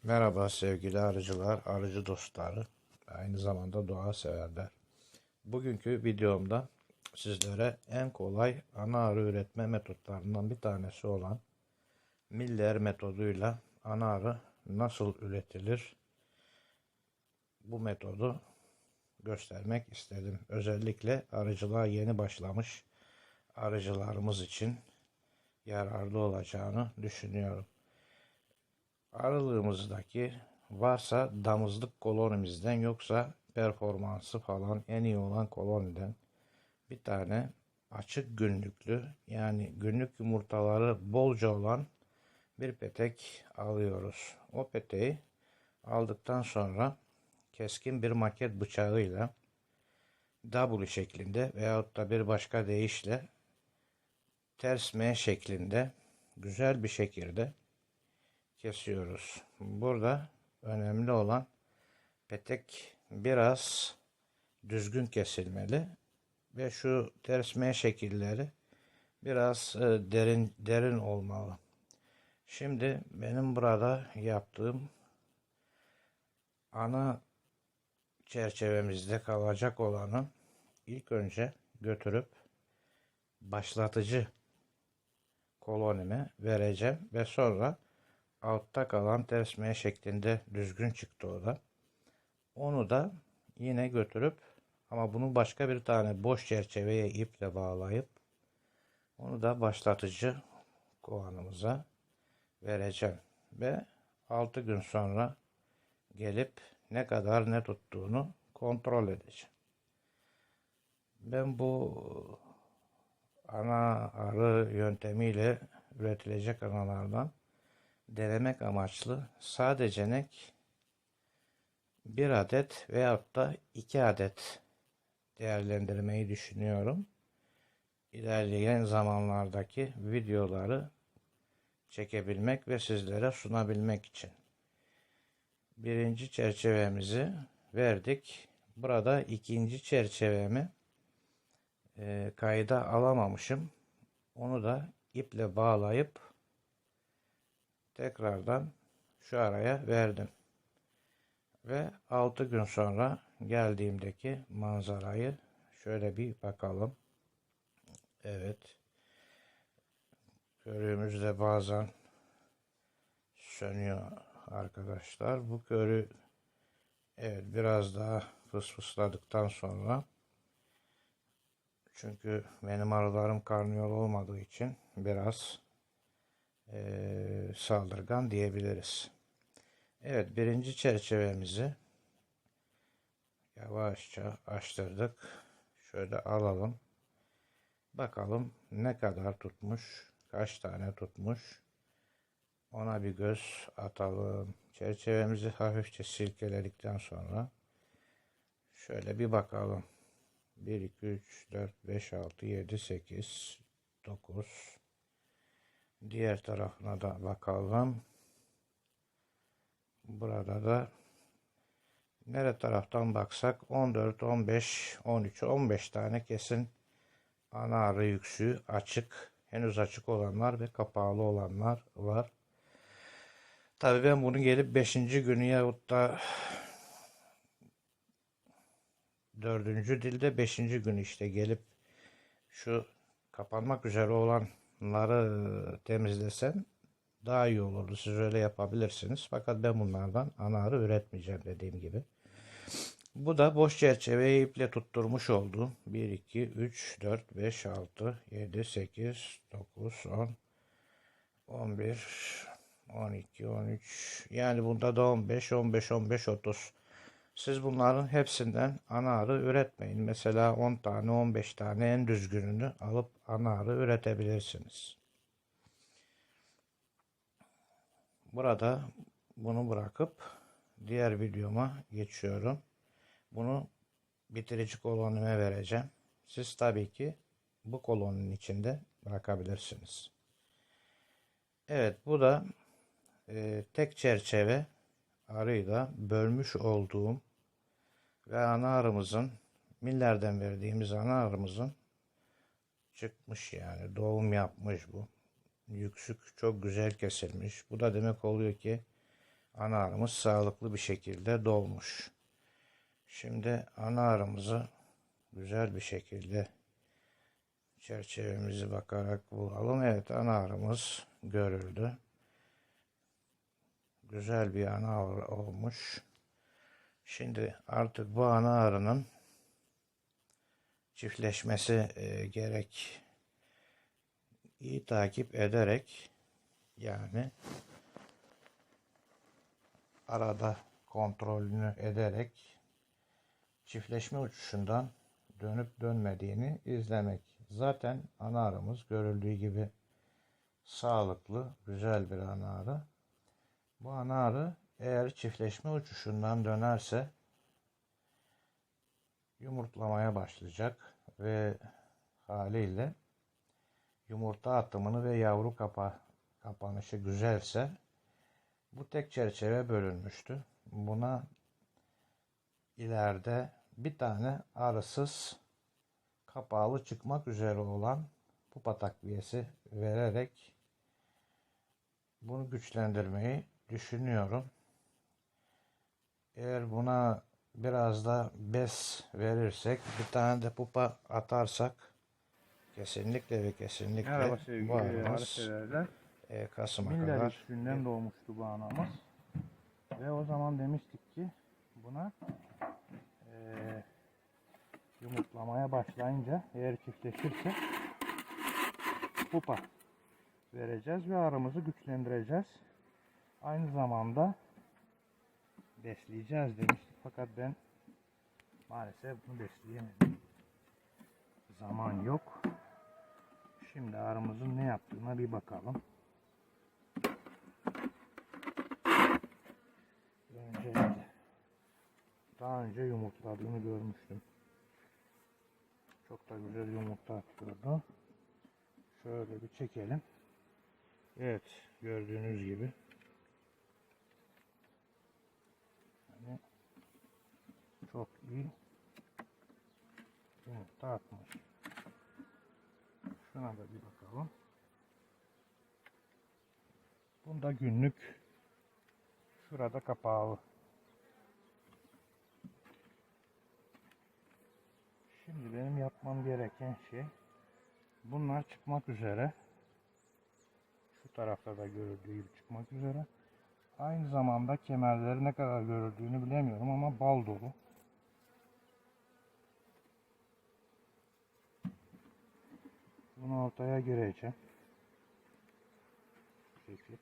Merhaba sevgili arıcılar, arıcı dostları, aynı zamanda doğa severler. Bugünkü videomda sizlere en kolay ana arı üretme metotlarından bir tanesi olan Miller metoduyla ana arı nasıl üretilir, bu metodu göstermek istedim. Özellikle arıcılığa yeni başlamış arıcılarımız için yararlı olacağını düşünüyorum. Aralığımızdaki varsa damızlık kolonimizden, yoksa performansı falan en iyi olan koloniden bir tane açık günlüklü, yani günlük yumurtaları bolca olan bir petek alıyoruz. O peteği aldıktan sonra keskin bir maket bıçağıyla W şeklinde veyahut da bir başka deyişle ters M şeklinde güzel bir şekilde kesiyoruz. Burada önemli olan petek biraz düzgün kesilmeli ve şu ters M şekilleri biraz derin olmalı. Şimdi benim burada yaptığım ana çerçevemizde kalacak olanı ilk önce götürüp başlatıcı kolonime vereceğim ve sonra altta kalan ters M şeklinde düzgün çıktı o da. Onu da yine götürüp, ama bunu başka bir tane boş çerçeveye iple bağlayıp onu da başlatıcı kovanımıza vereceğim. Ve 6 gün sonra gelip ne kadar ne tuttuğunu kontrol edeceğim. Ben bu ana arı yöntemiyle üretilecek analardan denemek amaçlı sadece bir adet veyahut da 2 adet değerlendirmeyi düşünüyorum. İlerleyen zamanlardaki videoları çekebilmek ve sizlere sunabilmek için. Birinci çerçevemizi verdik. Burada ikinci çerçevemi kayda alamamışım. Onu da iple bağlayıp tekrardan şu araya verdim. Ve 6 gün sonra geldiğimdeki manzarayı şöyle bir bakalım. Evet. Körüğümüz de bazen sönüyor arkadaşlar. Bu körü, evet, biraz daha fısfısladıktan sonra, çünkü benim arılarım karnıyol olmadığı için biraz saldırgan diyebiliriz. Evet, birinci çerçevemizi yavaşça açtırdık. Şöyle alalım. Bakalım ne kadar tutmuş, kaç tane tutmuş. Ona bir göz atalım. Çerçevemizi hafifçe silkeledikten sonra şöyle bir bakalım. 1, 2, 3, 4, 5, 6, 7, 8, 9. Diğer tarafına da bakalım. Burada da nere taraftan baksak 14, 15, 13, 15 tane kesin ana arı yüksüğü açık. Henüz açık olanlar ve kapalı olanlar var. Tabii ben bunu gelip 5. günü yahut da 4. dilde 5. günü işte gelip şu kapanmak üzere olanları temizlesem daha iyi olurdu. Siz öyle yapabilirsiniz. Fakat ben bunlardan ana arı üretmeyeceğim dediğim gibi. Bu da boş çerçeveyi iple tutturmuş olduğum 1, 2, 3, 4, 5, 6, 7, 8, 9, 10, 11, 12, 13. Yani bunda da 15, 15, 15, 30. Siz bunların hepsinden ana arı üretmeyin. Mesela 10 tane, 15 tane en düzgününü alıp ana arı üretebilirsiniz. Burada bunu bırakıp diğer videoma geçiyorum. Bunu bitirici kolonime vereceğim. Siz tabii ki bu kolonun içinde bırakabilirsiniz. Evet, bu da tek çerçeve arıyla bölmüş olduğum ve ana arımızın, millerden verdiğimiz ana arımızın çıkmış, yani doğum yapmış bu. Yüksük çok güzel kesilmiş. Bu da demek oluyor ki ana arımız sağlıklı bir şekilde dolmuş. Şimdi ana arımızı güzel bir şekilde çerçevemizi bakarak bulalım. Evet, ana arımız görüldü. Güzel bir ana arı olmuş. Şimdi artık bu ana arının çiftleşmesi gerek. İyi takip ederek, yani arada kontrolünü ederek çiftleşme uçuşundan dönüp dönmediğini izlemek. Zaten ana arımız görüldüğü gibi sağlıklı, güzel bir ana arı. Bu ana arı eğer çiftleşme uçuşundan dönerse yumurtlamaya başlayacak ve haliyle yumurta atımını ve yavru kapanışı güzelse, bu tek çerçeve bölünmüştü. Buna ileride bir tane arısız kapağı çıkmak üzere olan pupa takviyesi vererek bunu güçlendirmeyi düşünüyorum. Eğer buna biraz da bes verirsek, bir tane de pupa atarsak kesinlikle ve kesinlikle Merhaba sevgili bu arı arımız severler. Kasım'a Miller kadar üstünden doğmuştu bu anamız. Ve o zaman demiştik ki buna yumurtlamaya başlayınca eğer çiftleşirse pupa vereceğiz ve arımızı güçlendireceğiz. Aynı zamanda besleyeceğiz demiştik, fakat ben maalesef bunu besleyemedim. Zaman yok. Şimdi arımızın ne yaptığına bir bakalım. Daha önce yumurtladığını görmüştüm. Çok da güzel yumurta atıyordu. Şöyle bir çekelim. Evet, gördüğünüz gibi. Yani çok iyi yumurta atmış. Şuna da bir bakalım. Bunda günlük şurada kapağı. Şimdi benim yapmam gereken şey, bunlar çıkmak üzere. Şu tarafta da görüldüğü gibi çıkmak üzere. Aynı zamanda kemerleri ne kadar görüldüğünü bilemiyorum ama bal dolu. Bunu ortaya gireceğim. Peki.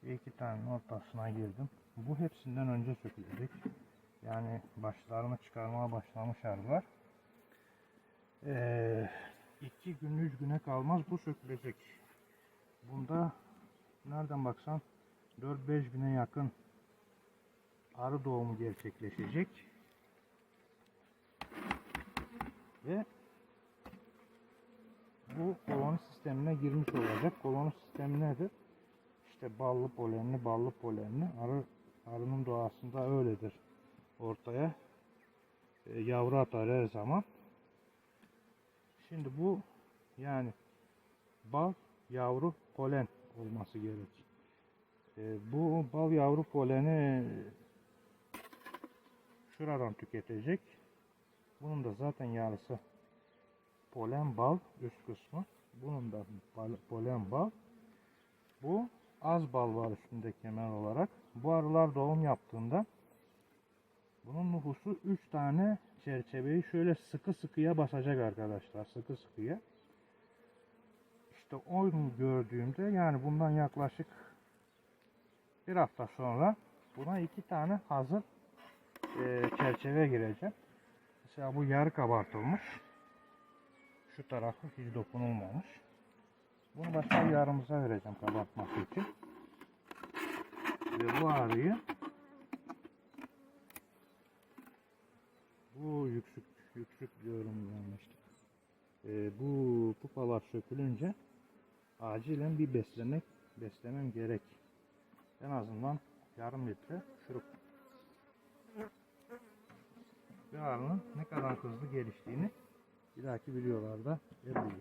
İki tane ortasına girdim. Bu hepsinden önce sökülecek. Yani başlarını çıkarmaya başlamış arılar. 2 gün 3 güne kalmaz bu sökülecek. Bunda nereden baksan 4-5 güne yakın arı doğumu gerçekleşecek. Ve bu koloni sistemine girmiş olacak. Koloni sistemi nedir? İşte ballı polenli. Arının doğasında öyledir. Ortaya yavru atar her zaman. Şimdi bu, yani bal, yavru, polen olması gerek. Bu bal, yavru, poleni şuradan tüketecek. Bunun da zaten yarısı polen, bal üst kısmı. Bunun da polen, bal. Bu az bal var üstünde kemer olarak. Bu arılar doğum yaptığında bunun nüfusu 3 tane çerçeveyi şöyle sıkı sıkıya basacak arkadaşlar. Sıkı sıkıya. İşte onu gördüğümde, yani bundan yaklaşık bir hafta sonra buna 2 tane hazır çerçeve gireceğim. Mesela bu yarı kabartılmış. Şu tarafı hiç dokunulmamış. Bunu başka bir yarımıza vereceğim kabartması için. Ve bu arıyı bu yüksük diyorum yanlışlık. Bu pupalar sökülünce acilen bir beslemem gerek. En azından yarım litre şurup. Ve arının ne kadar hızlı geliştiğini Bir dahaki videolarda görüşürüz.